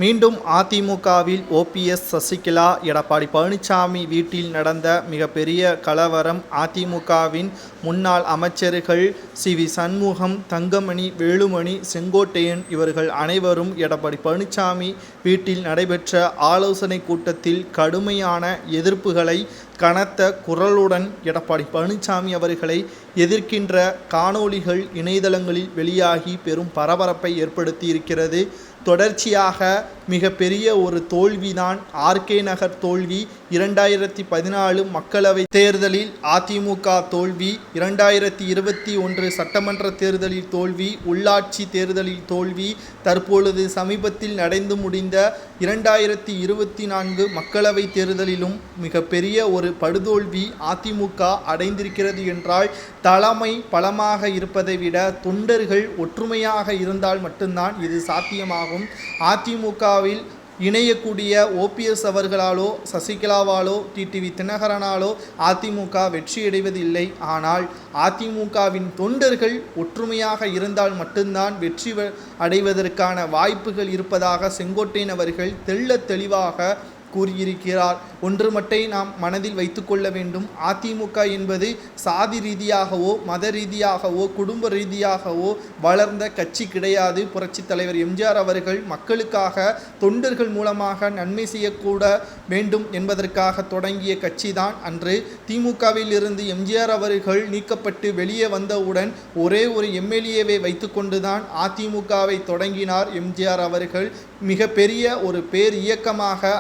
மீண்டும் அதிமுகவில் ஓபிஎஸ், சசிகலா, எடப்பாடி பழனிசாமி வீட்டில் நடந்த மிகப்பெரிய கலவரம். அதிமுகவின் முன்னாள் அமைச்சர்கள் சி.வி. சண்முகம், தங்கமணி, வேலுமணி, செங்கோட்டையன் இவர்கள் அனைவரும் எடப்பாடி பழனிசாமி வீட்டில் நடைபெற்ற ஆலோசனை கூட்டத்தில் கடுமையான எதிர்ப்புகளை கனத்த குரலுடன் எடப்பாடி பழனிசாமி அவர்களை எதிர்க்கின்ற காணொளிகள் இணையதளங்களில் வெளியாகி பெரும் பரபரப்பை ஏற்படுத்தியிருக்கிறது. தொடர்ச்சியாக மிகப்பெரிய ஒரு தோல்விதான் ஆர்கே நகர் தோல்வி. 2014 மக்களவை தேர்தலில் அதிமுக தோல்வி, 2021 சட்டமன்ற தேர்தலில் தோல்வி, உள்ளாட்சி தேர்தலில் தோல்வி, தற்பொழுது சமீபத்தில் நடந்து முடிந்த 2024 மக்களவை தேர்தலிலும் மிகப்பெரிய ஒரு படுதோல்வி அதிமுக அடைந்திருக்கிறது என்றால், தலைமை பலமாக இருப்பதை விட தொண்டர்கள் ஒற்றுமையாக இருந்தால் மட்டும்தான் இது சாத்தியமாகும். அதிமுகவில் இணையக்கூடிய ஓபிஎஸ் அவர்களாலோ, சசிகலாவாலோ, டிடிவி தினகரனாலோ அதிமுக வெற்றியடைவதில்லை. ஆனால் அதிமுகவின் தொண்டர்கள் ஒற்றுமையாக இருந்தால் மட்டும்தான் வெற்றி அடைவதற்கான வாய்ப்புகள் இருப்பதாக செங்கோட்டையன் அவர்கள் தெள்ளத் தெளிவாக கூறியிருக்கிறார். ஒன்று மட்டும் நாம் மனதில் வைத்துக்கொள்ள வேண்டும். அதிமுக என்பது சாதி ரீதியாகவோ, மத ரீதியாகவோ, குடும்ப ரீதியாகவோ வளர்ந்த கட்சி கிடையாது. புரட்சித் தலைவர் எம்ஜிஆர் அவர்கள் மக்களுக்காக தொண்டர்கள் மூலமாக நன்மை செய்யக்கூட வேண்டும் என்பதற்காக தொடங்கிய கட்சிதான். அன்று திமுகவில் இருந்து எம்ஜிஆர் அவர்கள் நீக்கப்பட்டு வெளியே வந்தவுடன் ஒரே ஒரு எம்எல்ஏவை வைத்துக்கொண்டுதான் அதிமுகவை தொடங்கினார் எம்ஜிஆர் அவர்கள். மிகப்பெரிய ஒரு பேர் இயக்கமாக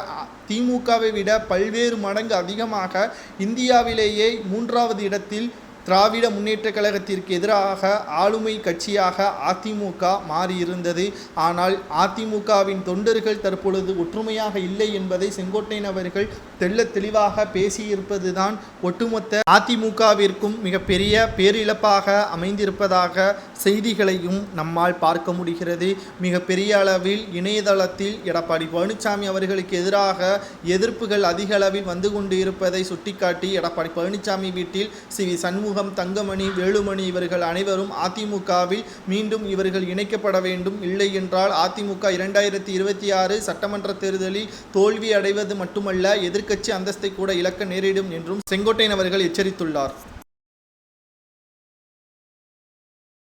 திமுகவை விட பல்வேறு மடங்கு அதிகமாக இந்தியாவிலேயே 3வது இடத்தில் திராவிட முன்னேற்ற கழகத்திற்கு எதிராக ஆளுமை கட்சியாக அதிமுக மாறியிருந்தது. ஆனால் அதிமுகவின் தொண்டர்கள் தற்பொழுது ஒற்றுமையாக இல்லை என்பதை செங்கோட்டையன் அவர்கள் தெள்ளத் தெளிவாக பேசியிருப்பதுதான் ஒட்டுமொத்த அதிமுகவிற்கும் மிகப்பெரிய பேரிழப்பாக அமைந்திருப்பதாக செய்திகளையும் நம்மால் பார்க்க முடிகிறது. மிகப்பெரிய அளவில் இணையதளத்தில் எடப்பாடி பழனிசாமி அவர்களுக்கு எதிராக எதிர்ப்புகள் அதிக அளவில் வந்து கொண்டு இருப்பதை சுட்டிக்காட்டி எடப்பாடி பழனிசாமி வீட்டில் சி.வி. சண்முகம், தங்கமணி, வேலுமணி இவர்கள் அனைவரும் அதிமுகவில் மீண்டும் இவர்கள் இணைக்கப்பட வேண்டும். இல்லை என்றால் அதிமுக 2026 சட்டமன்ற தேர்தலில் தோல்வி அடைவது மட்டுமல்ல, எதிர்க்கட்சி அந்தஸ்தை கூட இழக்க நேரிடும் என்றும் செங்கோட்டையன் அவர்கள் எச்சரித்துள்ளார்.